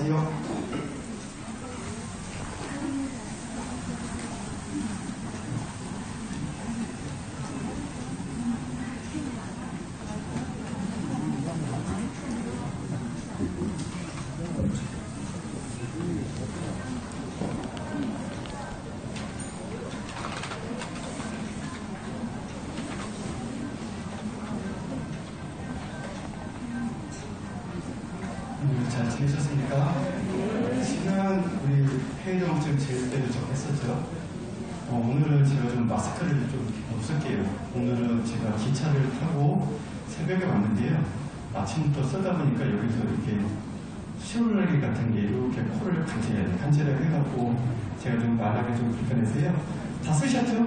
하세요. 잘 지내셨습니까? 지난 우리 회의동쯤 제일 때도 좀 했었죠. 오늘은 제가 좀 마스크를 좀 없앨게요. 오늘은 제가 기차를 타고 새벽에 왔는데요. 아침부터 쓰다 보니까 여기서 이렇게 시원하게 같은 게 이렇게 코를 간질을 해갖고 제가 좀 말하기 좀 불편해서요. 다 쓰셨죠?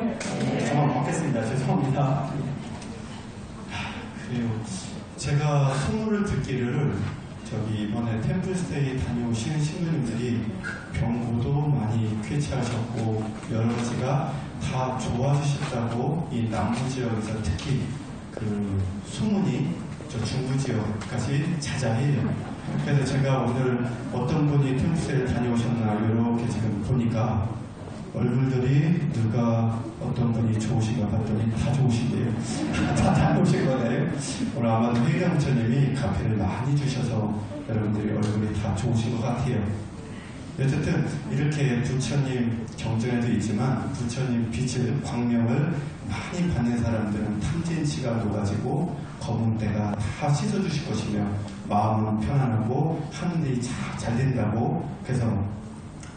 저만 받겠습니다. 죄송합니다. 그래요. 제가 소문을 듣기를 저기 이번에 템플스테이 다녀오신 신부님들이 병고도 많이 쾌차하셨고 여러 가지가 다 좋아지셨다고 이 남부 지역에서 특히 그 소문이 저 중부 지역까지 자자해요. 그래서 제가 오늘 어떤 분이 템플스테이를 다녀오셨나 이렇게 지금 보니까 얼굴들이 누가 어떤 분이 좋으신가 봤더니 다 좋으신데요. 다 다녀오신 거네요. 오늘 아마도 회의장 부처님이 카페를 많이 주셔서 여러분들이 얼굴이 다 좋으신 것 같아요. 어쨌든 이렇게 부처님 경전에도 있지만 부처님 빛을 광명을 많이 받는 사람들은 탐진치가 녹아지고 검은 때가 다 씻어주실 것이며 마음은 편안하고 하는 일이 잘 된다고 그래서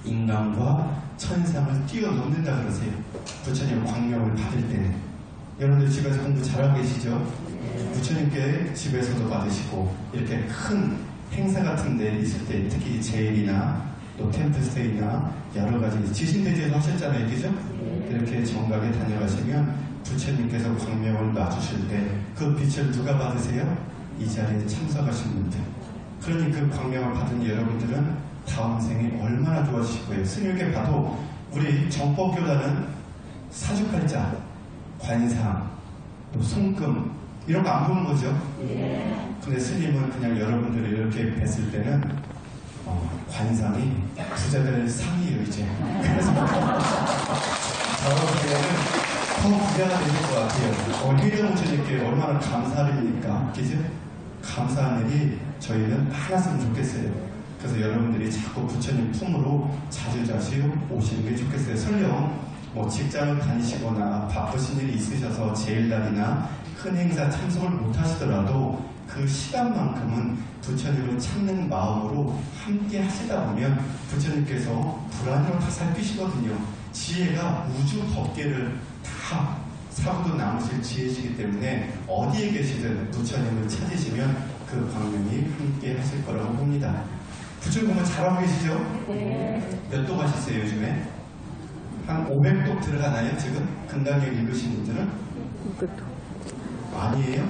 인간과 천상을 뛰어넘는다 그러세요. 부처님 광명을 받을 때는. 여러분들 집에서 공부 잘하고 계시죠? 부처님께 집에서도 받으시고 이렇게 큰 행사 같은 데 있을 때 특히 제일이나 또 템플스테이나 여러 가지 지신대제도 하셨잖아요. 그죠? 이렇게 정각에 다녀가시면 부처님께서 광명을 놔주실 때 그 빛을 누가 받으세요? 이 자리에 참석하신 분들. 그러니 그 광명을 받은 여러분들은 다음 생에 얼마나 좋아지실 거예요. 스님께 봐도 우리 정법교단은 사주팔자, 관상, 또 손금 이런 거 안 보는 거죠. 근데 스님은 그냥 여러분들이 이렇게 뵀을 때는 관상이 부자들 상이에요 이제. 그래서 저런 때는 더 부자가 되실 것 같아요. 회의장 부처님께 얼마나 감사드립니까? 그죠? 감사한 일이 저희는 많았으면 좋겠어요. 그래서 여러분들이 자꾸 부처님 품으로 자주 오시는 게 좋겠어요. 설령 뭐 직장을 다니시거나 바쁘신 일이 있으셔서 제일날이나 큰 행사 참석을 못 하시더라도 그 시간만큼은 부처님을 찾는 마음으로 함께 하시다 보면 부처님께서 불안으로 다 살피시거든요. 지혜가 우주 법계를 다 사고도 남으실 지혜시기 때문에 어디에 계시든 부처님을 찾으시면 그 광명이 함께 하실 거라고 봅니다. 부처님 공부 잘하고 계시죠? 네. 몇 독 하셨어요 요즘에? 한 500독 들어가나요 지금? 근당경 읽으신 분들은? 500독 아니에요?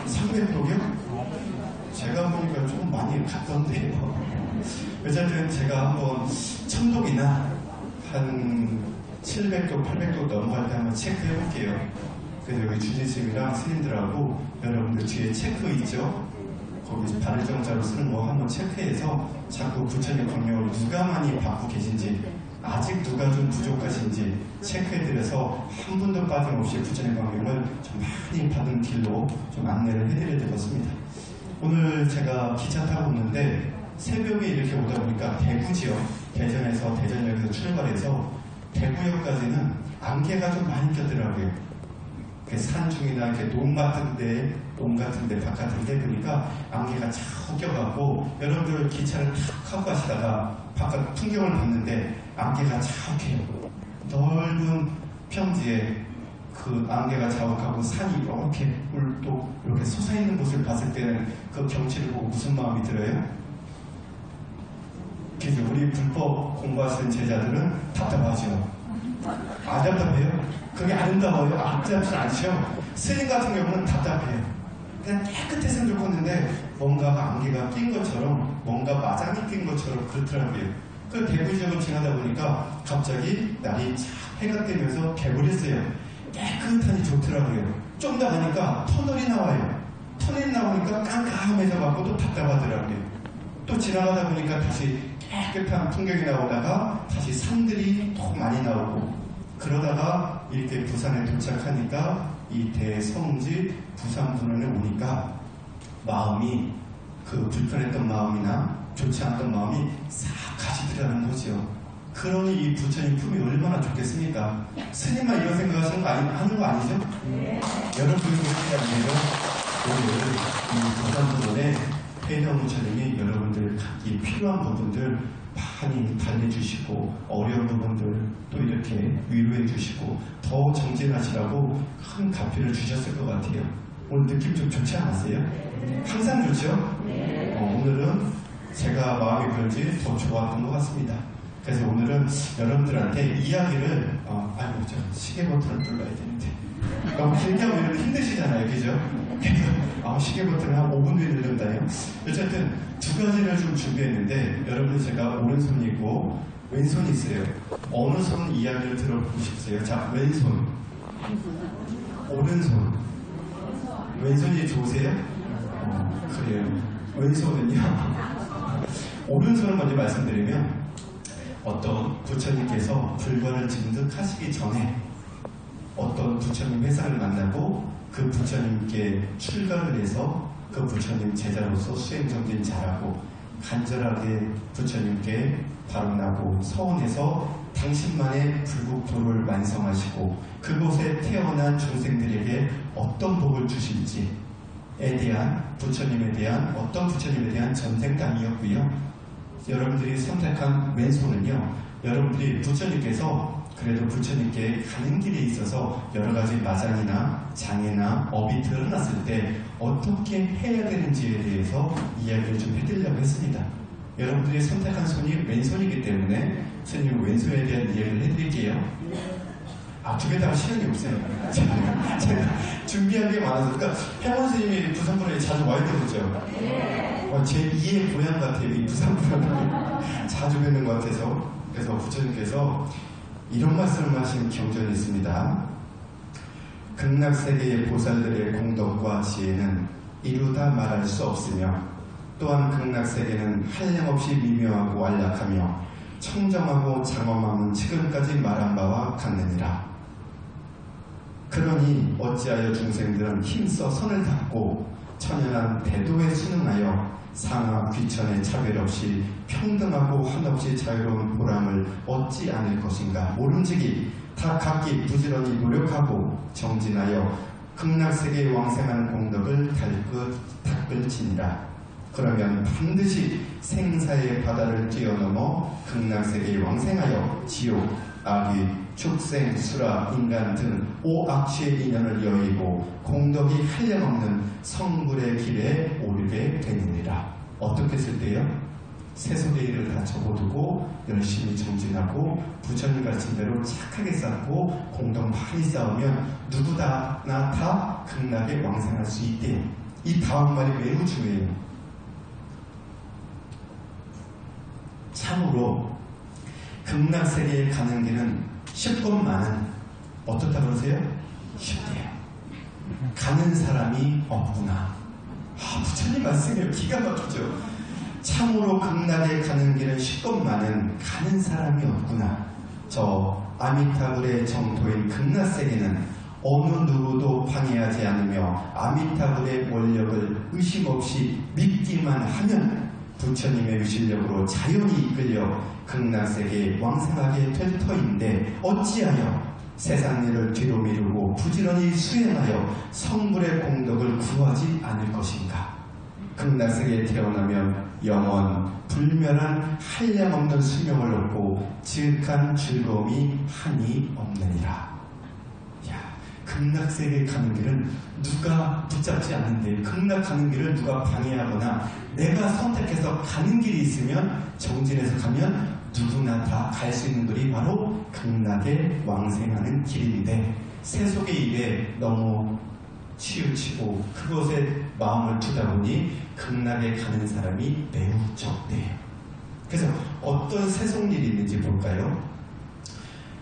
300독이요? 제가 보니까 좀 많이 갔던데요. 어쨌든 제가 한번 1000독이나 한 700독, 800독 넘어갈 때 한번 체크해 볼게요. 그래서 여기 주진스님이랑 스님들하고 여러분들 뒤에 체크 있죠? 거기 발을 정자로 쓰는 거 한번 체크해서 자꾸 부처님 광명을 누가 많이 받고 계신지 아직 누가 좀 부족하신지 체크해드려서 한 분도 빠짐없이 부처님 광명을 좀 많이 받은 길로 좀 안내를 해드려야 되겠습니다. 오늘 제가 기차 타고 오는데 새벽에 이렇게 오다 보니까 대구 지역, 대전에서 대전역에서 출발해서 대구역까지는 안개가 좀 많이 꼈더라고요. 산중이나 이렇게 농 같은데, 밭 같은데 보니까 안개가 쫙 껴갖고 여러분들 기차를 탁 하고 가시다가 바깥 풍경을 봤는데 안개가 자욱해요. 넓은 평지에 그 안개가 자욱하고 산이 이렇게 또 이렇게 솟아있는 곳을 봤을 때는 그 경치를 보고 무슨 마음이 들어요? 그래서 우리 불법 공부하시는 제자들은 답답하죠. 안 답답해요? 그게 아름다워요? 답답하지 않죠? 스님 같은 경우는 답답해요. 그냥 깨끗했으면 좋겠는데 뭔가가 안개가 낀 것처럼 뭔가 마장이 낀 것처럼 그렇더라고요. 그 대구 지역을 지나다 보니까 갑자기 날이 쫙 해가 뜨면서 개구리했어요. 깨끗하니 좋더라고요. 좀 더 가니까 터널이 나와요. 터널이 나오니까 깜깜해져 갖고 또 답답하더라고요. 또 지나가다 보니까 다시 깨끗한 풍경이 나오다가 다시 산들이 더 많이 나오고, 그러다가 이렇게 부산에 도착하니까 이 대성지 부산분원에 오니까 마음이, 그 불편했던 마음이나 좋지 않았던 마음이 싹 가시더라는 거죠. 그러니 이 부처님 품이 얼마나 좋겠습니까? 스님만 이런 생각하시는 거 하는 거 아니죠? 네. 여러분이 그렇게 오늘 이 부산분원에 회령 부처님이 여러분들 각기 필요한 부분들 많이 달래주시고, 어려운 부분들 또 이렇게 위로해 주시고, 더 정진하시라고 큰 가피를 주셨을 것 같아요. 오늘 느낌 좀 좋지 않았어요? 항상 좋죠? 오늘은 제가 마음이 그런지 더 좋았던 것 같습니다. 그래서 오늘은 여러분들한테 이야기를, 아이고, 저 시계 버튼을 눌러야 되는데. 너무 길게 하면 여러분 힘드시잖아요. 그죠? 그래서 시계 버튼을 한 5분 뒤에 누른다요. 어쨌든 두 가지를 좀 준비했는데, 여러분 제가 오른손이 있고 왼손이 있어요. 어느 손 이야기를 들어보고 싶으세요? 자, 왼손. 오른손. 왼손이 좋으세요? 그래요. 왼손은요. 오른손을 먼저 말씀드리면, 어떤 부처님께서 불과를 증득하시기 전에 어떤 부처님 회사를 만나고 그 부처님께 출가를 해서 그 부처님 제자로서 수행정진 잘하고 간절하게 부처님께 바로나고 서원해서 당신만의 불국토를 완성하시고 그곳에 태어난 중생들에게 어떤 복을 주실지에 대한, 부처님에 대한, 어떤 부처님에 대한 전생담이었고요. 여러분들이 선택한 왼손은요, 여러분들이 부처님께서 그래도 부처님께 가는 길에 있어서 여러 가지 마장이나 장애나 업이 드러났을 때 어떻게 해야 되는지에 대해서 이야기를 좀 해드리려고 했습니다. 여러분들이 선택한 손이 왼손이기 때문에 스님 왼손에 대한 이야기를 해드릴게요. 두 개 다 시간이 없어요. 제가 준비한 게 많아서. 그러니까 혜원 스님이 부산분원에 자주 와야 되겠죠? 제 2의 고향 같아요. 이 부산분원에 자주 뵙는 것 같아서. 그래서 부처님께서 이런 말씀을 하신 경전이 있습니다. 극락세계의 보살들의 공덕과 지혜는 이루다 말할 수 없으며, 또한 극락세계는 한량없이 미묘하고 안락하며 청정하고 장엄함은 지금까지 말한 바와 같느니라. 그러니 어찌하여 중생들은 힘써 선을 닦고 천연한 대도에 순응하여 상하 귀천의 차별 없이 평등하고 한없이 자유로운 보람을 얻지 않을 것인가. 모름지기 다 각기 부지런히 노력하고 정진하여 극락세계에 왕생하는 공덕을 닦을지니라. 그러면 반드시 생사의 바다를 뛰어넘어 극락세계에 왕생하여 지옥, 악귀, 축생, 수라, 인간 등 오악취의 인연을 여의고 공덕이 한량없는 성불의 길에 오르게 되느니라. 어떻게 쓸 때요? 세속의 일을 다 접어두고 열심히 정진하고 부처님 가르친 대로 착하게 쌓고 공덕 많이 쌓으면 누구나 다 극락에 왕생할 수 있대요. 이 다음 말이 매우 중요해요. 참으로 극락세계에 가는 길은 쉽건만은 어떻다 그러세요? 쉽대요. 가는 사람이 없구나. 부처님 말씀이에요. 기가 막히죠. 참으로 극락에 가는 길은 쉽건만은 가는 사람이 없구나. 저 아미타불의 정토인 극락세계는 어느 누구도 방해하지 않으며 아미타불의 원력을 의심 없이 믿기만 하면 부처님의 위실력으로 자연히 이끌려 극락세계에 왕생하게 될 터인데, 어찌하여 세상 일을 뒤로 미루고 부지런히 수행하여 성불의 공덕을 구하지 않을 것인가. 극락세계에 태어나면 영원 불멸한 한량없는 수명을 얻고 지극한 즐거움이 한이 없느니라. 극락세계에 가는 길은 누가 붙잡지 않는데, 극락 가는 길을 누가 방해하거나 내가 선택해서 가는 길이 있으면, 정진해서 가면 누구나 다 갈 수 있는 길이 바로 극락에 왕생하는 길인데, 세속의 일에 너무 치우치고 그것에 마음을 두다 보니 극락에 가는 사람이 매우 적대요. 그래서 어떤 세속 일이 있는지 볼까요?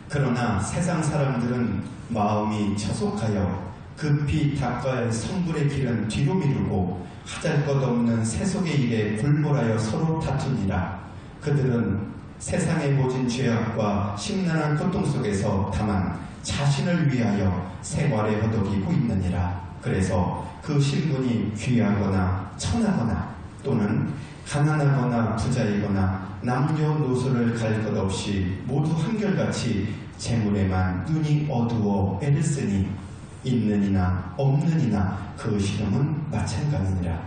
그러나 세상 사람들은 마음이 처속하여 급히 닦아야 할 성불의 길은 뒤로 미루고 하잘것없는 세속의 일에 골몰하여 서로 다투니라. 그들은 세상에 모진 죄악과 심란한 고통 속에서 다만 자신을 위하여 생활에 허덕이고 있느니라. 그래서 그 신분이 귀하거나 천하거나 또는 가난하거나 부자이거나 남녀노소를 갈 것 없이 모두 한결같이 재물에만 눈이 어두워 애를 쓰니 있느니나 없느니나 그 시름은 마찬가지니라.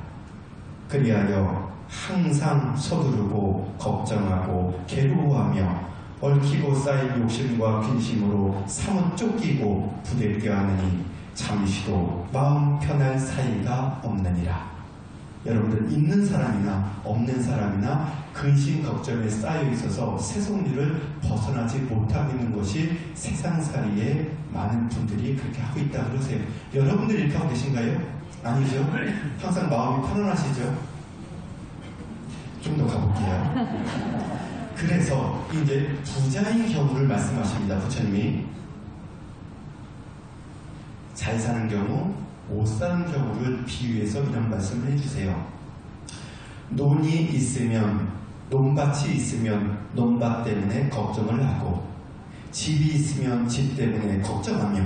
그리하여 항상 서두르고 걱정하고 괴로워하며 얽히고 쌓인 욕심과 근심으로 사뭇 쫓기고 부대껴 하느니 잠시도 마음 편할 사이가 없느니라. 여러분들 있는 사람이나 없는 사람이나 근심 걱정에 쌓여 있어서 세속일을 벗어나지 못하고 있는 것이 세상살이에 많은 분들이 그렇게 하고 있다 그러세요. 여러분들 이렇게 하고 계신가요? 아니죠? 항상 마음이 편안하시죠? 좀 더 가볼게요. 그래서 이제 부자인 경우를 말씀하십니다. 부처님이 잘 사는 경우, 못 사는 경우를 비유해서 이런 말씀을 해주세요. 논이 있으면, 논밭이 있으면 논밭 때문에 걱정을 하고, 집이 있으면 집 때문에 걱정하며,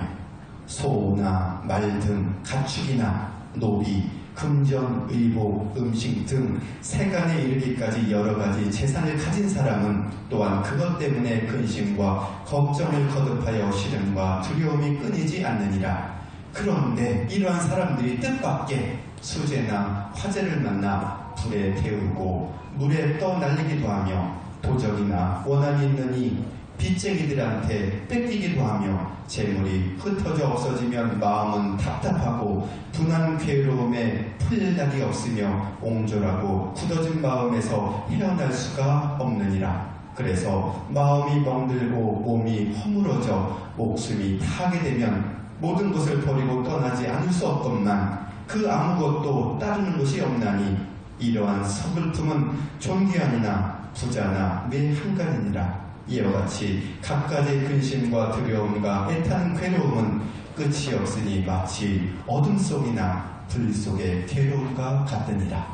소나 말 등 가축이나 노비, 금전, 의복, 음식 등 세간에 이르기까지 여러 가지 재산을 가진 사람은 또한 그것 때문에 근심과 걱정을 거듭하여 시름과 두려움이 끊이지 않느니라. 그런데 이러한 사람들이 뜻밖의 수재나 화재를 만나 불에 태우고 물에 떠날리기도 하며 도적이나 원한이 있느니 빚쟁이들한테 뺏기기도 하며 재물이 흩어져 없어지면 마음은 답답하고 분한 괴로움에 풀릴 날이 없으며 옹졸하고 굳어진 마음에서 헤어날 수가 없느니라. 그래서 마음이 멍들고 몸이 허물어져 목숨이 타게 되면 모든 것을 버리고 떠나지 않을 수 없건만 그 아무것도 따르는 것이 없나니 이러한 서글픔은 존귀하니나 부자나 매 한간이니라. 이와 같이 각가지 근심과 두려움과 애타는 괴로움은 끝이 없으니 마치 어둠 속이나 불 속의 괴로움과 같으니라.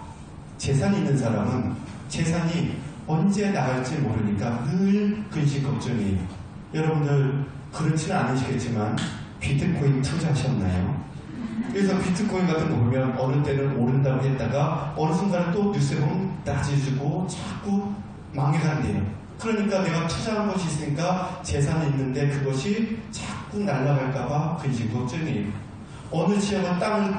재산이 있는 사람은 재산이 언제 나갈지 모르니까 늘 근심 걱정이에요. 여러분들 그렇지는 않으시겠지만 비트코인 투자하셨나요? 그래서 비트코인 같은 거 보면 어느 때는 오른다고 했다가 어느 순간에 또 뉴스에 보면 낮아지고 자꾸 망해간대요. 그러니까 내가 투자한 것이 있으니까 재산이 있는데 그것이 자꾸 날아갈까봐 근심 걱정이에요. 어느 지역은 땅을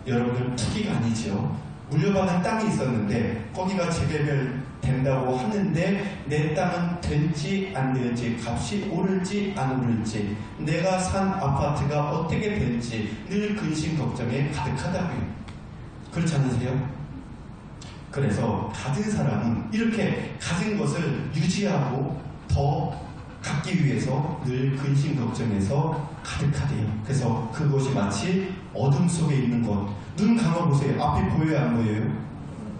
여러분들 투기가 아니죠. 물려받은 땅이 있었는데 거기가 재개발 된다고 하는데 내 땅은 될지 안 될지 값이 오를지 안 오를지 내가 산 아파트가 어떻게 될지 늘 근심 걱정에 가득하다고요. 그렇지 않으세요? 그래서 가진 사람은 이렇게 가진 것을 유지하고 더 갖기 위해서 늘 근심 걱정에서 가득하대요. 그래서 그것이 마치 어둠 속에 있는 것. 눈 감아보세요. 앞이 보여요 안 보여요?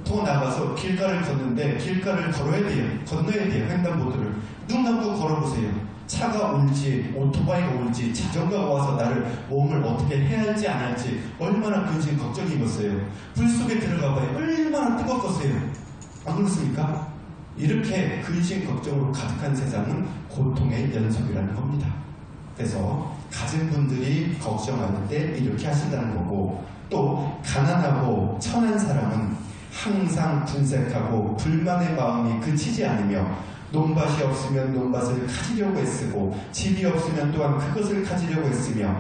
더 나가서 길가를 걷는데 길가를 걸어야 돼요. 건너야 돼요. 횡단보도를. 눈 감고 걸어보세요. 차가 올지 오토바이가 올지 자전거가 와서 나를 몸을 어떻게 해야 할지 안 할지 얼마나 근심 걱정이겠어요. 불 속에 들어가봐요. 얼마나 뜨겁겠어요. 안 그렇습니까? 이렇게 근심 걱정으로 가득한 세상은 고통의 연속이라는 겁니다. 그래서 가진 분들이 걱정할 때 이렇게 하신다는 거고, 또 가난하고 천한 사람은 항상 분색하고 불만의 마음이 그치지 않으며 논밭이 없으면 논밭을 가지려고 애쓰고 집이 없으면 또한 그것을 가지려고 애쓰며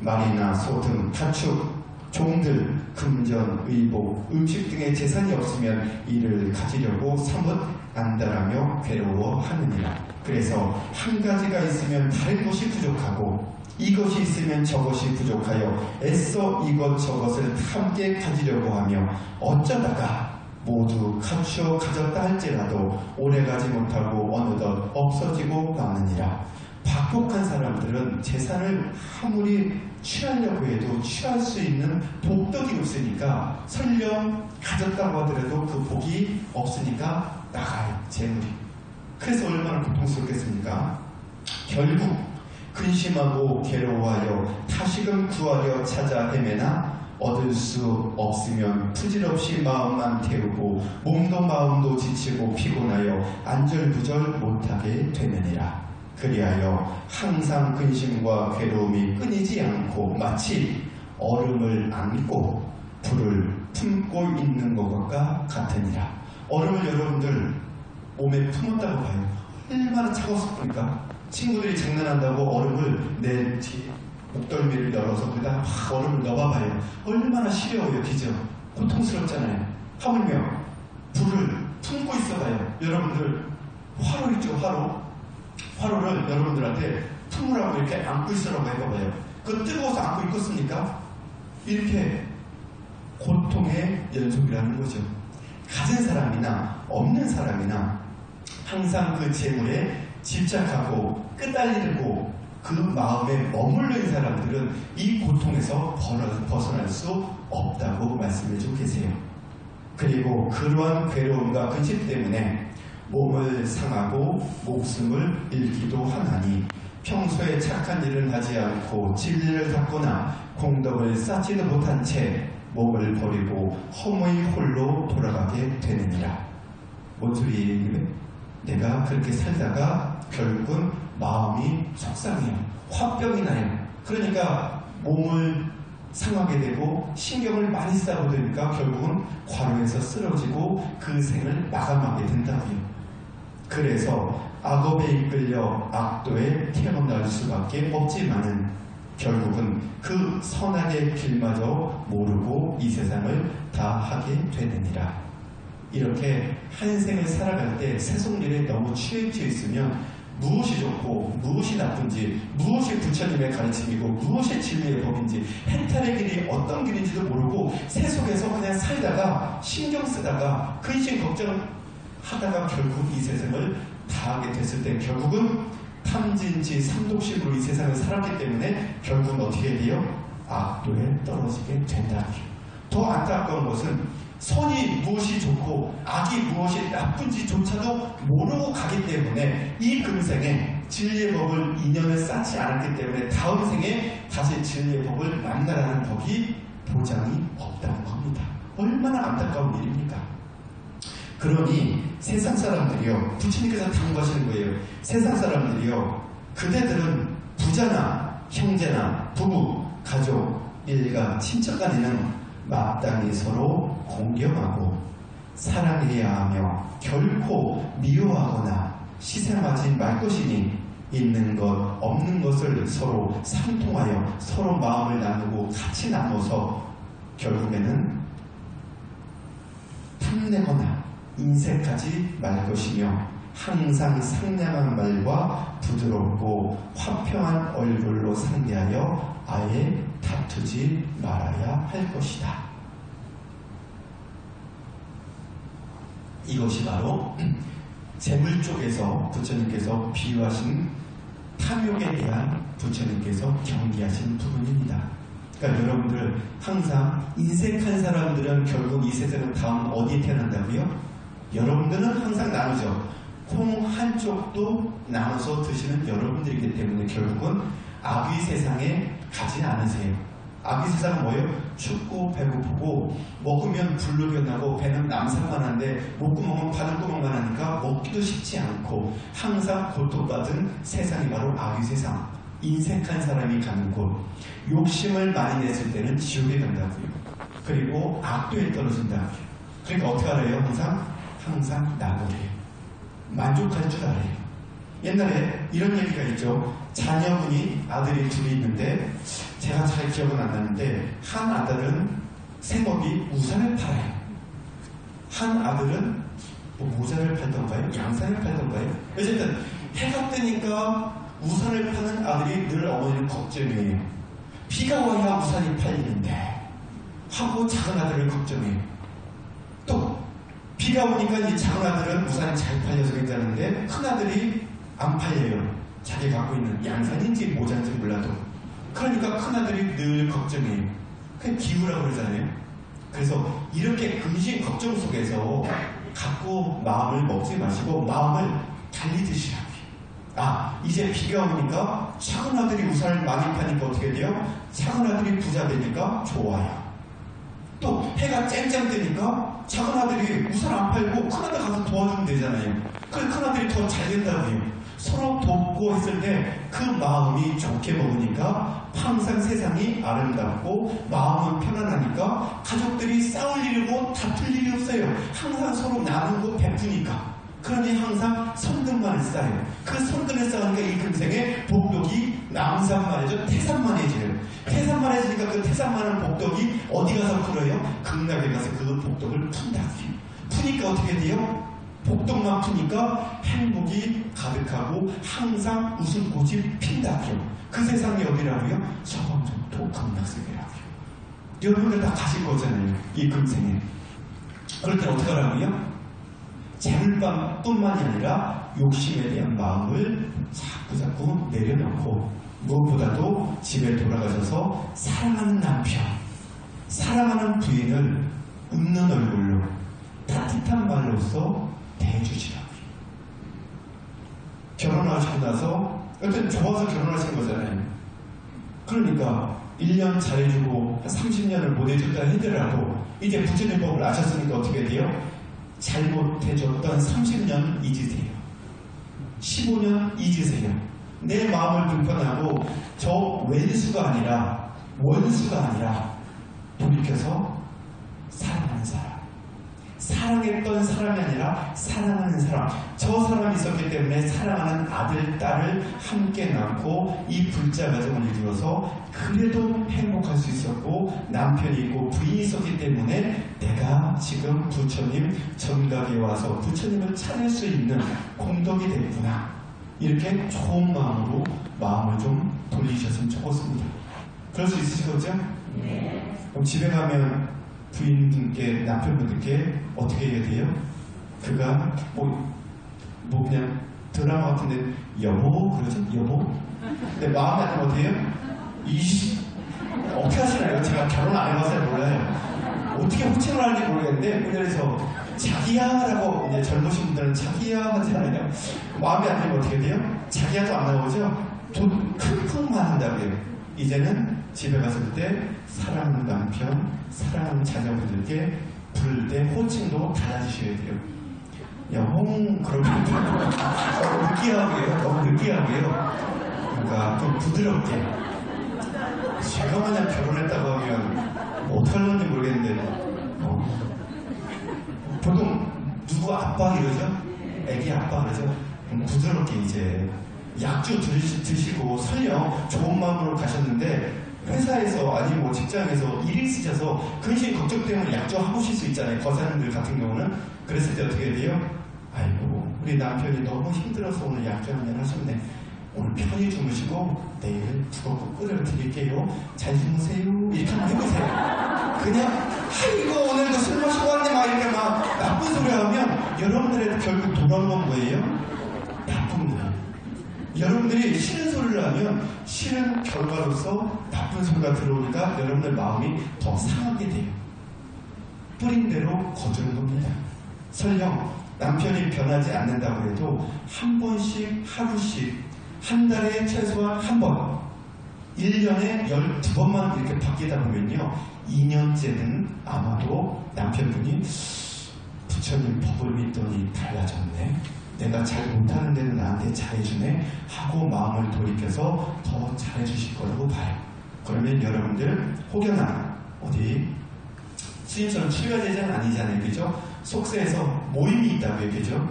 말이나 소 등 가축, 종들, 금전, 의복, 음식 등의 재산이 없으면 이를 가지려고 사뭇 안달하며 괴로워하느니라. 그래서 한 가지가 있으면 다른 것이 부족하고 이것이 있으면 저것이 부족하여 애써 이것저것을 함께 가지려고 하며 어쩌다가 모두 갖추어 가졌다 할지라도 오래가지 못하고 어느덧 없어지고 마느니라. 박복한 사람들은 재산을 아무리 취하려고 해도 취할 수 있는 복덕이 없으니까 설령 가졌다고 하더라도 그 복이 없으니까 나가요. 재물이. 그래서 얼마나 고통스럽겠습니까? 결국 근심하고 괴로워하여 다시 다시금 구하려 찾아 헤매나 얻을 수 없으면 부질없이 마음만 태우고 몸도 마음도 지치고 피곤하여 안절부절 못하게 되느니라. 그리하여 항상 근심과 괴로움이 끊이지 않고 마치 얼음을 안고 불을 품고 있는 것과 같으니라. 얼음을 여러분들 몸에 품었다고 봐요. 얼마나 차가웠을까? 친구들이 장난한다고 얼음을 내 목덜미를 열어서 거기다 막 얼음을 넣어봐요. 얼마나 시려워요. 그죠? 고통스럽잖아요. 하물며 불을 품고 있어봐요. 여러분들 화로 있죠? 화로를 여러분들한테 품으라고 이렇게 안고 있으라고 해봐봐요. 그 뜨거워서 안고 있겠습니까? 이렇게 고통의 연속이라는 거죠. 가진 사람이나 없는 사람이나 항상 그 재물에 집착하고 끄달리고 그 마음에 머물른 사람들은 이 고통에서 벗어날 수 없다고 말씀해주고 계세요. 그리고 그러한 괴로움과 근심 때문에 몸을 상하고 목숨을 잃기도 하나니 평소에 착한 일을 하지 않고 진리를 닦거나 공덕을 쌓지도 못한 채 몸을 버리고 허무히 홀로 돌아가게 되느니라. 뭔 소리예요? 내가 그렇게 살다가 결국은 마음이 속상해요. 화병이 나요. 그러니까 몸을 상하게 되고 신경을 많이 쓰다 보니까 결국은 과로에서 쓰러지고 그 생을 마감하게 된다고요. 그래서 악업에 이끌려 악도에 태어날 수밖에 없지만은 결국은 그 선악의 길마저 모르고 이 세상을 다 하게 되느니라. 이렇게 한 생을 살아갈 때 세속일에 너무 취해져 있으면 무엇이 좋고 무엇이 나쁜지, 무엇이 부처님의 가르침이고 무엇이 진리의 법인지, 해탈의 길이 어떤 길인지도 모르고 세속에서 그냥 살다가 신경 쓰다가 근심 걱정하다가 결국 이 세상을 다 하게 됐을 때 결국은 탐진치 삼독심으로 이 세상을 살았기 때문에 결국은 어떻게 돼요? 악도에 떨어지게 된다고요. 더 안타까운 것은 선이 무엇이 좋고 악이 무엇이 나쁜지조차도 모르고 가기 때문에 이 금생에 진리의 법을 인연을 쌓지 않았기 때문에 다음 생에 다시 진리의 법을 만나라는 법이 보장이 없다는 겁니다. 얼마나 안타까운 일입니까? 그러니 세상 사람들이요, 부처님께서 당부하시는 거예요. 세상 사람들이요, 그대들은 부자나 형제나 부부, 가족, 일가, 친척 간에는 마땅히 서로 공경하고 사랑해야 하며 결코 미워하거나 시샘하지 말 것이니 있는 것 없는 것을 서로 상통하여 서로 마음을 나누고 같이 나눠서 결국에는 탐내거나 인색하지 말 것이며 항상 상냥한 말과 부드럽고 화평한 얼굴로 상대하여 아예 다투지 말아야 할 것이다. 이것이 바로 재물 쪽에서 부처님께서 비유하신 탐욕에 대한 부처님께서 경계하신 부분입니다. 그러니까 여러분들 항상 인색한 사람들은 결국 이 세상은 다음 어디에 태어난다고요? 여러분들은 항상 나누죠. 콩 한쪽도 나눠서 드시는 여러분들이기 때문에 결국은 악의 세상에 가지 않으세요. 악의 세상은 뭐예요? 춥고 배고프고 먹으면 불르견나고 배는 남산만 한데 목구멍은 바늘구멍만 하니까 먹기도 쉽지 않고 항상 고통받은 세상이 바로 악의 세상. 인색한 사람이 가는 곳. 욕심을 많이 냈을 때는 지옥에 간다고요. 그리고 악도에 떨어진다고요. 그러니까 어떻게 알아요? 항상 나누래요. 만족할 줄 알아요. 옛날에 이런 얘기가 있죠. 자녀분이 아들이 둘이 있는데 제가 잘 기억은 안 나는데 한 아들은 생업이 우산을 팔아요. 한 아들은 뭐 모자를 팔던가요? 양산을 팔던가요? 어쨌든 해가 뜨니까 우산을 파는 아들이 늘 어머니는 걱정이에요. 비가 와야 우산이 팔리는데 하고 작은 아들을 걱정해요. 또 비가 오니까 이 작은 아들은 우산이 잘 팔려서 괜찮은데 큰 아들이 안 팔려요. 자기 갖고 있는 양산인지 모자인지 몰라도. 그러니까 큰 아들이 늘 걱정해요. 그냥 기우라고 그러잖아요. 그래서 이렇게 근심 걱정 속에서 갖고 마음을 먹지 마시고 마음을 달리 드시라고요. 이제 비가 오니까 작은 아들이 우산을 많이 파니까 어떻게 돼요? 작은 아들이 부자 되니까 좋아요. 또 해가 쨍쨍 뜨니까 작은 아들이 우산 안 팔고 큰 아들 가서 도와주면 되잖아요. 그래서 큰 아들이 더 잘 된다고 해요. 서로 돕고 했을 때 그 마음이 좋게 먹으니까 항상 세상이 아름답고 마음은 편안하니까 가족들이 싸울 일이고 다툴 일이 없어요. 항상 서로 나누고 베푸니까. 그러니 항상 선근만을 쌓아요. 그 선근을 쌓으니까 이 금생에 복덕이 남산만해져 태산만해져요. 태산만해지니까 그 태산만한 복덕이 어디 가서 풀어요? 극락에 가서 그 복덕을 푼다고요. 푸니까 어떻게 돼요? 복덕만 푸니까 행복이 가득하고 항상 웃음꽃이 핀다고요. 그 세상이 어디라고요? 서방정토 극락세계라고요. 여러분들 다 가실 거잖아요. 이 금생에. 그럴 때 어떻게 하라고요? 재물뿐만이 아니라 욕심에 대한 마음을 자꾸 내려놓고 무엇보다도 집에 돌아가셔서 사랑하는 남편, 사랑하는 부인을 웃는 얼굴로 따뜻한 말로써 대해주시라고요. 결혼하시고 나서 여튼 좋아서 결혼하신 거잖아요. 그러니까 1년 잘해주고 30년을 못 해줬다 하더라도 이제 부처님법을 아셨으니까 어떻게 돼요? 잘못해줬던 30년 잊으세요. 15년 잊으세요. 내 마음을 불편하고 저 왼수가 아니라 원수가 아니라 돌이켜서 사랑하는 사람, 사랑했던 사람이 아니라 사랑하는 사람, 저 사람이 있었기 때문에 사랑하는 아들, 딸을 함께 낳고 이 불자 가정을 이루어서 그래도 행복할 수 있었고 남편이 있고 부인이 있었기 때문에 내가 지금 부처님 전각에 와서 부처님을 찾을 수 있는 공덕이 됐구나. 이렇게 좋은 마음으로 마음을 좀 돌리셨으면 좋겠습니다. 그럴 수 있으실 거죠? 네. 그럼 집에 가면 부인분께, 남편분께 어떻게 해야 돼요? 그가 뭐 그냥 드라마 같은데 여보 그러죠? 여보? 근데 마음에 안 들면 어떻게 해요? 어떻게 하시나요? 제가 결혼 안 해봐서 몰라요. 어떻게 호칭을 하는지 모르겠는데 그래서 자기야라고 이제 젊으신 분들은 자기야 하잖아요. 마음에 안 들면 어떻게 돼요? 자기야도 안 나오죠? 돈 킁킁만 한다고요. 이제는 집에 갔을 때 사랑하는 남편, 사랑하는 자녀분들께 부를 때 호칭도 달라지셔야 돼요. 여홍 그러면 너무 느끼하고요. 너무 느끼하고요. 그러니까 좀 부드럽게. 제가 만약 결혼했다고 하면 어떡하려는지 모르겠는데 보통 누구 아빠 이러죠? 애기 아빠 그러죠? 부드럽게 이제 약주 드시고 설령 좋은 마음으로 가셨는데 회사에서 아니면 뭐 직장에서 일이 있으셔서 근심 걱정 때문에 약주 하고실 수 있잖아요. 거사님들 같은 경우는. 그랬을 때 어떻게 돼요? 아이고 우리 남편이 너무 힘들어서 오늘 약주 한잔 하셨네. 오늘 편히 주무시고 내일 두껍고 끓여 드릴게요. 잘 주무세요. 이렇게 한번 해보세요. 그냥 아이고 오늘도 술 마시고 왔네 막 이렇게 막 나쁜 소리 하면 여러분들의 결국 돌아오는 건 뭐예요? 나쁜 거예요. 여러분들이 싫은 소리를 하면 싫은 결과로서 나쁜 소리가 들어오니까 여러분들 마음이 더 상하게 돼요. 뿌린 대로 거두는 겁니다. 설령 남편이 변하지 않는다고 해도 한 번씩 하루씩 한 달에 최소한 한 번 1년에 12번만 이렇게 바뀌다 보면요 2년째는 아마도 남편분이 부처님 법을 믿더니 달라졌네, 내가 잘 못하는데도 나한테 잘해주네 하고 마음을 돌이켜서 더 잘해주실 거라고 봐요. 그러면 여러분들 혹여나 어디 스님처럼 출가제자는 아니잖아요, 그죠? 속세에서 모임이 있다고요, 그죠?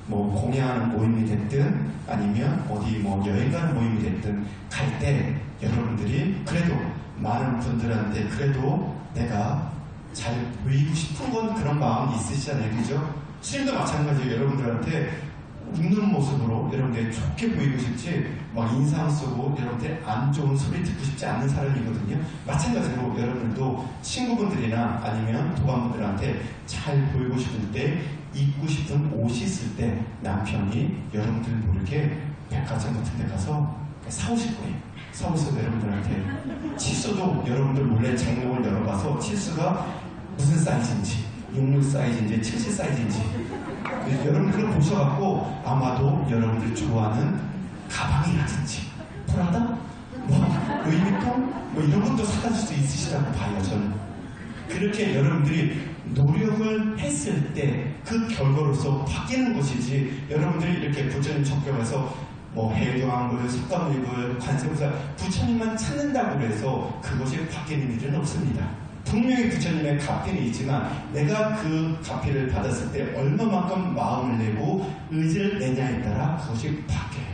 뭐 공양하는 모임이 됐든 아니면 어디 뭐 여행 가는 모임이 됐든 갈 때 여러분들이 그래도 많은 분들한테 그래도 내가 잘 보이고 싶은 건 그런 마음이 있으시잖아요, 그죠? 스님도 마찬가지예요. 여러분들한테 웃는 모습으로 여러분들 좋게 보이고 싶지 막 인상 쓰고 여러분들 안 좋은 소리 듣고 싶지 않은 사람이거든요. 마찬가지로 여러분들도 친구분들이나 아니면 도감분들한테 잘 보이고 싶을 때 입고 싶은 옷이 있을 때 남편이 여러분들 모르게 백화점 같은 데 가서 사오실 거예요. 사오셔서 여러분들한테 치수도 여러분들 몰래 장롱을 열어봐서 치수가 무슨 사이즈인지 66 사이즈인지 70 사이즈인지 여러분들 그걸 보셔갖고 아마도 여러분들 좋아하는 가방이라든지 프라다, 뭐 루이비통, 뭐 이런 것도 사다 줄 수 있으시다고 봐요. 저는 그렇게 여러분들이 노력을 했을 때 그 결과로서 바뀌는 것이지, 여러분들이 이렇게 부처님 적격해서 뭐 해교왕을, 석가모니를, 관세음보살, 부처님만 찾는다고 해서 그것이 바뀌는 일은 없습니다. 분명히 부처님의 가필이 있지만 내가 그 가필을 받았을 때 얼마만큼 마음을 내고 의지를 내냐에 따라 그것이 바뀌어요.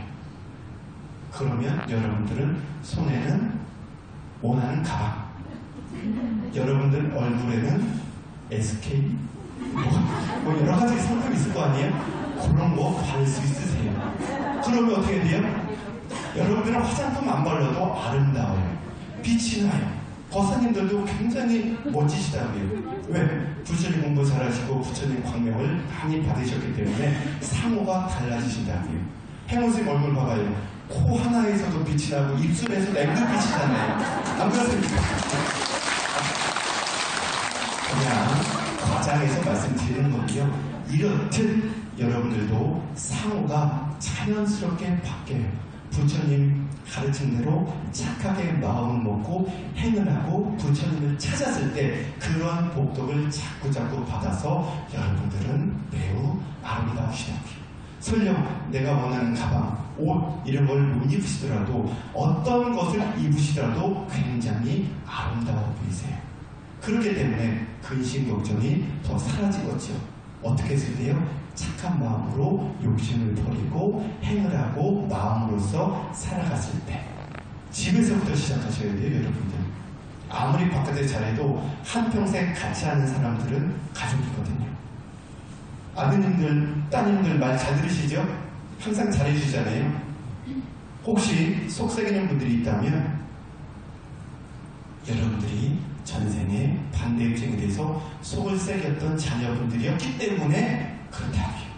그러면 여러분들은 손에는 원하는 가방, 여러분들 얼굴에는 SK, 뭐 여러 가지 상품이 있을 거 아니에요? 그런 거 바를 수 있으세요. 그러면 어떻게 돼요? 여러분들은 화장품 안 발라도 아름다워요. 빛이 나요. 거사님들도 굉장히 멋지시다고요. 왜? 부처님 공부 잘하시고 부처님 광명을 많이 받으셨기 때문에 상호가 달라지신다고요. 행원님 얼굴 봐봐요. 코 하나에서도 빛이 나고 입술에서도 앵두빛이 나요. 안 그렇습니까? 그냥 과장해서 말씀드리는 거고요. 이렇듯 여러분들도 상호가 자연스럽게 바뀌어요. 부처님 가르친 대로 착하게 마음을 먹고 행을 하고 부처님을 찾았을 때 그러한 복덕을 자꾸자꾸 받아서 여러분들은 매우 아름다우시다고요. 설령 내가 원하는 가방, 옷 이런 걸 못 입으시더라도 어떤 것을 입으시더라도 굉장히 아름다워 보이세요. 그렇기 때문에 근심 걱정이 더 사라지겠죠. 어떻게 했을 때요? 착한 마음으로 욕심을 버리고 행을 하고 마음으로서 살아갔을 때 집에서부터 시작하셔야 돼요. 여러분들 아무리 바깥에 잘해도 한평생 같이 하는 사람들은 가족이거든요. 아드님들, 따님들 말 잘 들으시죠? 항상 잘해주잖아요. 혹시 속삭이는 분들이 있다면 여러분들이 전생에 반대입증에 대해서 속을 새겼던 자녀분들이었기 때문에 그렇다고요.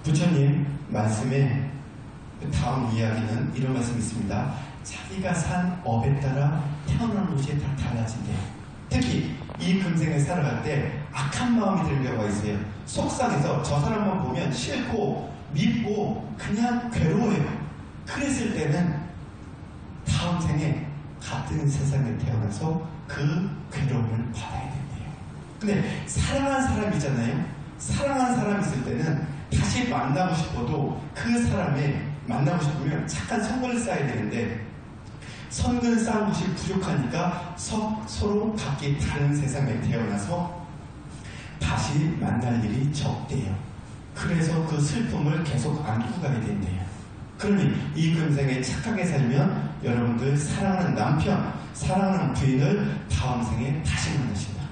부처님 말씀에 다음 이야기는 이런 말씀이 있습니다. 자기가 산 업에 따라 태어난 곳이 다 달라진대요. 특히 이 금생에 살아갈 때 악한 마음이 드는 경우가 있어요. 속상해서 저 사람만 보면 싫고 밉고 그냥 괴로워요. 그랬을 때는 다음 생에 같은 세상에 태어나서 그 괴로움을 받아야 된대요. 근데 사랑한 사람이잖아요. 사랑한 사람 있을 때는 다시 만나고 싶어도 그 사람에 만나고 싶으면 착한 선근을 쌓아야 되는데 선근 쌓은 것이 부족하니까 서로 각기 다른 세상에 태어나서 다시 만날 일이 적대요. 그래서 그 슬픔을 계속 안고 가야 된대요. 그러니 이 금생에 착하게 살면 여러분들 사랑하는 남편, 사랑하는 부인을 다음 생에 다시 만나신다고요.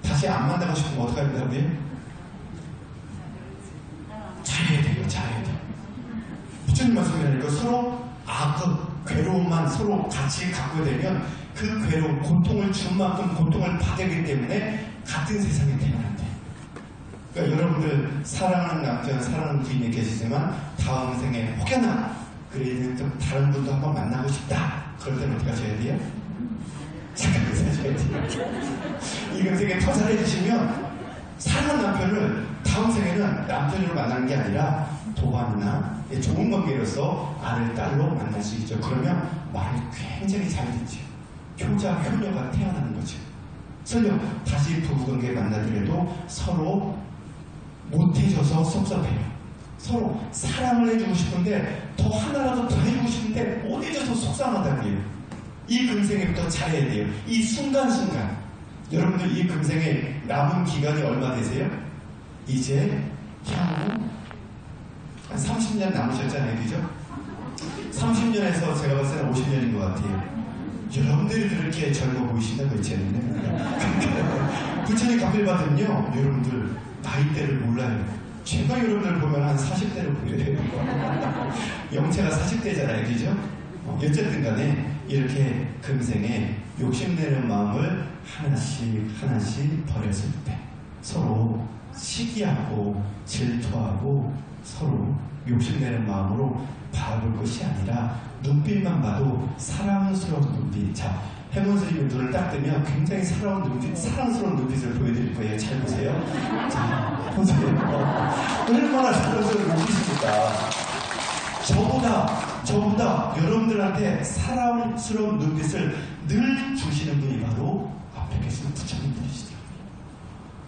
다시 안 만나고 싶으면 어떻게 한다고요? 잘해야 돼요. 잘해야 돼요. 부처님 말씀이라니까 서로 그 괴로움만 서로 같이 갖고 되면 그 괴로움, 고통을 준 만큼 고통을 받기 때문에 같은 세상에 태어난대. 그러니까 여러분들 사랑하는 남편, 사랑하는 부인이 계시지만 다음 생에 혹여나 그래도 좀 다른 분도 한번 만나고 싶다. 그럴 때는 어떻게 하셔야 돼요? 착하게 사셔야 돼요. 이 금생에 더 잘해주시면 사랑하는 남편을 다음 생에는 남편으로 만나는 게 아니라 도반이나 좋은 관계로서 아들, 딸로 만날 수 있죠. 그러면 말을 굉장히 잘 듣죠. 효자, 효녀가 태어나는 거죠. 설령 다시 부부관계 만나더라도 서로 못해줘서 섭섭해요. 서로 사랑을 해주고 싶은데 더 하나라도 더 해주고 싶은데 못 해줘서 속상하다고요. 이 금생에부터 잘해야 돼요. 이 순간순간. 여러분들 이 금생에 남은 기간이 얼마 되세요? 이제 향후 한 30년 남으셨잖아요. 그죠? 30년에서 제가 봤을 때는 50년인 것 같아요. 여러분들이 그렇게 젊어 보이신다고 했잖아요. 부처님 가필 받으면요, 여러분들 나이대를 몰라요. 제가 여러분들 보면 한 40대로 보여요. 영체가 40대잖아요. 그죠? 어쨌든 간에 이렇게 금생에 욕심내는 마음을 하나씩 버렸을 때 서로 시기하고 질투하고 서로 욕심내는 마음으로 바라볼 것이 아니라 눈빛만 봐도 사랑스러운 눈빛. 자, 해몬 스님의 눈을 딱 뜨면 굉장히 사랑스러운 눈빛을 보여드릴 거예요. 잘 보세요. 자, 보세요. 얼마나 사랑스러운 눈빛입니까? 저보다 여러분들한테 사랑스러운 눈빛을 늘 주시는 분이 바로 앞에 계신 부처님들이시더라고요.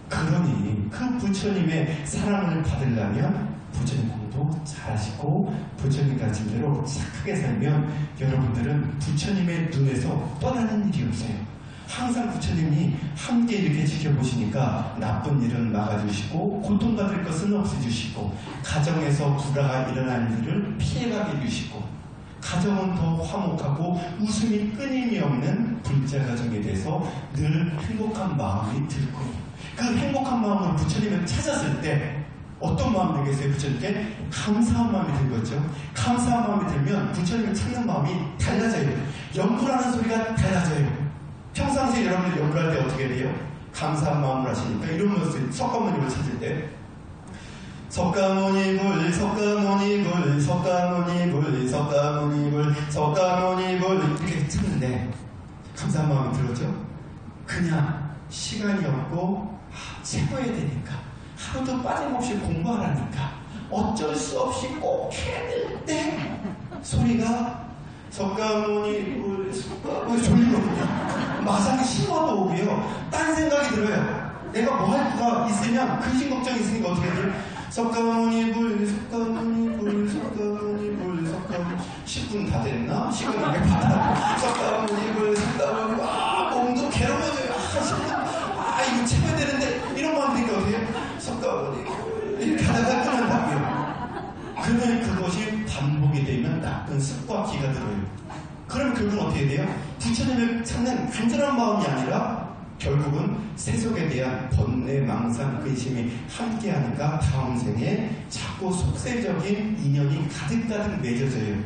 그러니 그 부처님의 사랑을 받으려면 부처님 공부 잘하시고 부처님 가르친 대로 착하게 살면 여러분들은 부처님의 눈에서 떠나는 일이 없어요. 항상 부처님이 함께 이렇게 지켜보시니까 나쁜 일은 막아주시고 고통받을 것은 없애주시고 가정에서 불화가 일어날 일을 피해가게 해주시고 가정은 더 화목하고 웃음이 끊임이 없는 불자 가정에 대해서 늘 행복한 마음이 들고 그 행복한 마음을 부처님을 찾았을 때 어떤 마음이 들겠어요? 부처님께 감사한 마음이 들겠죠. 감사한 마음이 들면 부처님을 찾는 마음이 달라져요. 연불하는 소리가 달라져요. 평상시에 여러분들 연불할 때 어떻게 돼요? 감사한 마음을 하시니까 이런 모습, 석가모니를 찾을 때 석가모니불 석가모니불 석가모니불 석가모니불 석가모니불 이렇게 찾는데 감사한 마음이 들었죠? 그냥 시간이 없고 채워야 되니까 하루도 빠짐없이 공부하라니까 어쩔 수 없이 꼭 해야 될 때 소리가 석가모니불 석가모니 졸리거든요. 마상이 심화도 오고요. 딴 생각이 들어요. 내가 뭐 할 수가 있으면 근심 걱정이 있으니까 어떻게 해야 돼요? 석가모니불 석가모니불 석가모니불 석가모니 10분 다 됐나? 시간을 왜 받아? 석가모니불 석가모니 몸도 괴로워져요. 10분 이거 채워야 되는데 이런 마음이 드니까 어떻게 해요? 석가모니불 이렇게 하다가 끝난다고요. 그러면 그것이 반복이 되면 나쁜 습관기가 들어요. 그럼 결국은 어떻게 돼요? 부처님을 찾는 간절한 마음이 아니라 결국은 세속에 대한 번뇌, 망상, 근심이 함께하니까 다음 생에 자꾸 속세적인 인연이 가득가득 맺어져요.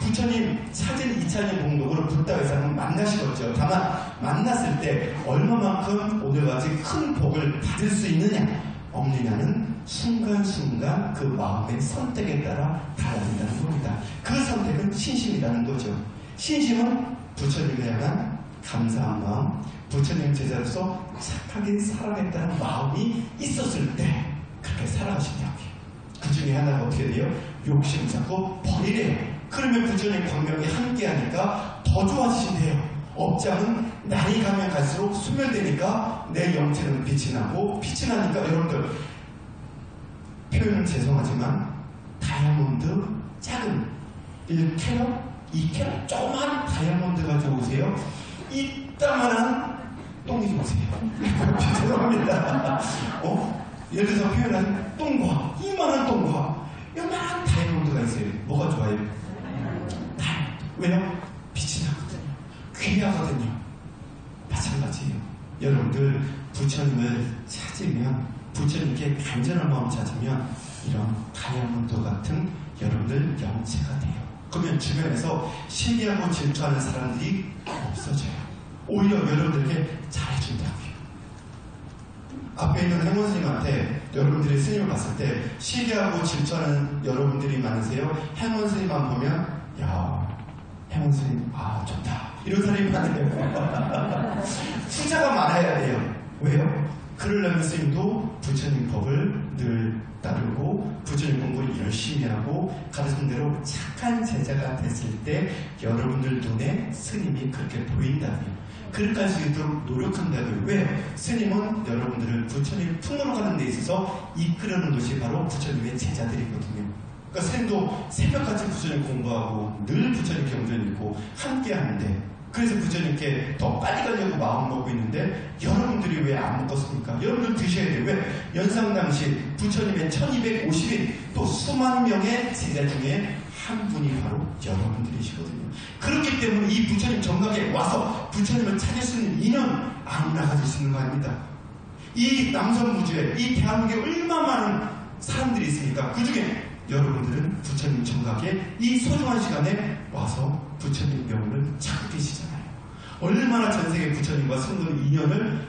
부처님 찾은 2차년 공덕으로 붓다에서 한번 만나시겠죠. 다만 만났을 때 얼마만큼 오늘같이 큰 복을 받을 수 있느냐 없느냐는 순간순간 그 마음의 선택에 따라 달라진다는 겁니다. 그 선택은 신심이라는 거죠. 신심은 부처님에 향한 감사한 마음, 부처님 제자로서 착하게 살아냈다는 마음이 있었을 때 그렇게 살아가신다고요. 그 중에 하나가 어떻게 돼요? 욕심 자꾸 버리래요. 그러면 부처님 광명이 함께하니까 더 좋아지신대요. 업장은 날이 가면 갈수록 소멸되니까 내 영체는 빛이 나고 빛이 나니까 여러분들 표현은 죄송하지만 다이아몬드 작은 1캐럿, 2캐럿 조그만 다이아몬드 가져오세요. 이따만한 똥이 좀 오세요. 죄송합니다. 예를 들어서 표현한 똥과 이만한 똥과 요만한 다이아몬드가 있어요. 뭐가 좋아요? 다이아몬드. 왜요? 빛이 나거든요. 귀하거든요. 마찬가지예요. 여러분들 부처님을 찾으면 부처님께 간절한 마음 찾으면 이런 다이아몬드 같은 여러분들 영체가 돼요. 그러면 주변에서 시기하고 질투하는 사람들이 없어져요. 오히려 여러분들에게 잘해준다고요. 앞에 있는 행원 스님한테 여러분들이 스님을 봤을 때 시기하고 질투하는 여러분들이 많으세요. 행원 스님만 보면 야 행원 스님 좋다 이런 사람이 많아요. 숫자가 많아야 돼요. 왜요? 그러려면 스님도 부처님 법을 늘 따르고 부처님 공부를 열심히 하고 가르친 대로 착한 제자가 됐을 때 여러분들 눈에 스님이 그렇게 보인다고요. 그렇게 할 수 있도록 노력한다고요. 왜? 스님은 여러분들을 부처님 품으로 가는 데 있어서 이끌어는 것이 바로 부처님의 제자들이거든요. 그러니까 스님도 새벽같이 부처님 공부하고 늘 부처님 경전 읽고 함께 하는데 그래서 부처님께 더 빨리 가려고 마음 먹고 있는데 여러분들이 왜 안 먹었습니까? 여러분들 드셔야 돼요. 왜? 연상당시 부처님의 1250인 또 수만 명의 제자 중에 한 분이 바로 여러분들이시거든요. 그렇기 때문에 이 부처님 정각에 와서 부처님을 찾을 수 있는 인연 아무나 가질 수 있는 거 아닙니다. 이 남성무주에 이 대한민국에 얼마나 많은 사람들이 있으니까 그 중에 여러분들은 부처님 정각에 이 소중한 시간에 와서 부처님 명을 찾고 계시잖아요. 얼마나 전세계 부처님과 성도의 인연을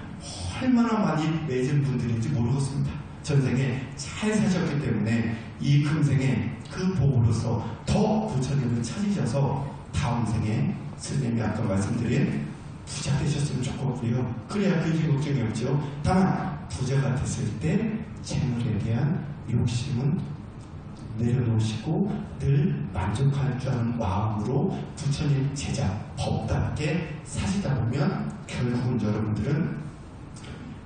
얼마나 많이 맺은 분들인지 모르겠습니다. 전생에 잘 사셨기 때문에 이 금생에 그 복으로서 더 부처님을 찾으셔서 다음 생에 스님이 아까 말씀드린 부자 되셨으면 좋겠고요. 그래야 근심 걱정이 없죠. 다만 부자가 됐을 때 재물에 대한 욕심은 내려놓으시고 늘 만족할 줄 아는 마음으로 부처님 제자 법답게 사시다 보면 결국은 여러분들은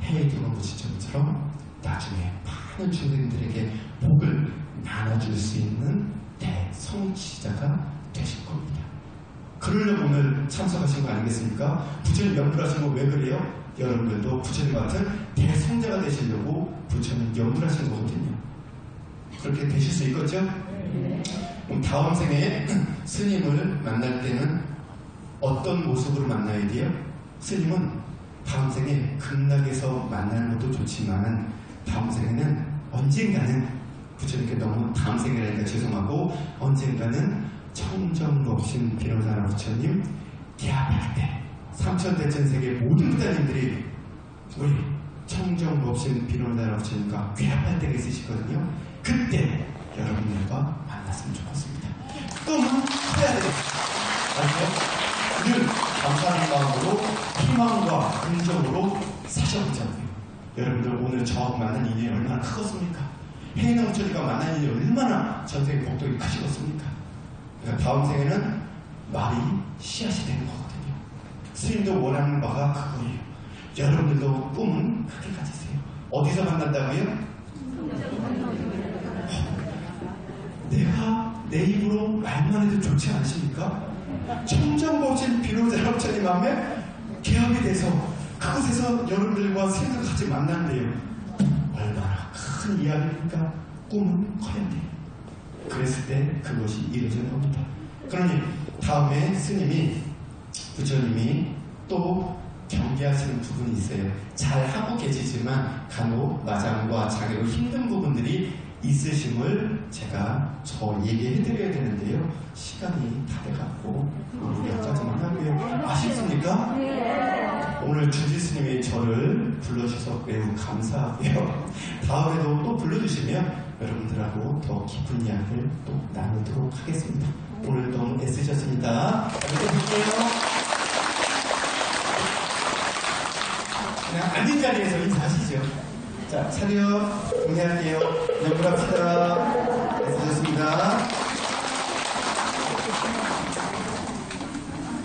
해외교감 부처님처럼 나중에 많은 주민들에게 복을 나눠줄 수 있는 대성취자가 되실 겁니다. 그러려고 오늘 참석하신 거 아니겠습니까? 부처님 연불하신 거 왜 그래요? 여러분들도 부처님 같은 대성자가 되시려고 부처님 연불하신 거거든요. 그렇게 되실 수 있겠죠? 그럼 다음 생에 스님을 만날 때는 어떤 모습으로 만나야 돼요? 스님은 다음 생에 극락에서 만나는 것도 좋지만 다음 생에는 언젠가는 부처님께 너무 다음 생이라니까 죄송하고 언젠가는 청정법신 비로자나 부처님 개합할 때 삼천대천세계 모든 부자님들이 우리 청정법신 비로자나 부처님과 개합할 때가 있으시거든요. 그때 여러분들과 만났으면 좋겠습니다. 꿈은 커야 돼요. 아시죠? 늘 감사하는 마음으로 희망과 긍정으로 사셔보자고요. 여러분들 오늘 저하고 만난 인연이 얼마나 크겠습니까? 혜인의 부처님과 만난 인연이 얼마나 전생의 복덕이 크시겠습니까? 그러니까 다음 생에는 말이 씨앗이 되는 거거든요. 스님도 원하는 바가 그거예요. 여러분들도 꿈은 크게 가지세요. 어디서 만난다고요? 내가 내 입으로 말만 해도 좋지 않습니까? 청정법신 비로자나 부처님 마음에 개합이 돼서 그곳에서 여러분들과 스님들 같이 만난대요. 얼마나 큰 이야기입니까? 꿈은 커야 돼요. 그랬을 때 그것이 이루어지는 겁니다. 그러니 다음에 스님이 부처님이 또 경계하시는 부분이 있어요. 잘 하고 계시지만 간혹 마장과 장애로 힘든 부분들이 있으심을 제가 얘기해드려야 되는데요. 시간이 다 돼갖고 여기까지만 하고요. 아쉽습니까? 오늘 주지 스님이 저를 불러주셔서 매우 감사하고요. 다음에도 또 불러주시면 여러분들하고 더 깊은 이야기를 또 나누도록 하겠습니다. 오늘 너무 애쓰셨습니다. 이렇게 볼게요. 그냥 앉은 자리에서 인사하시죠. 자, 차렷, 공개할게요. 연구합시다. 애쓰셨습니다.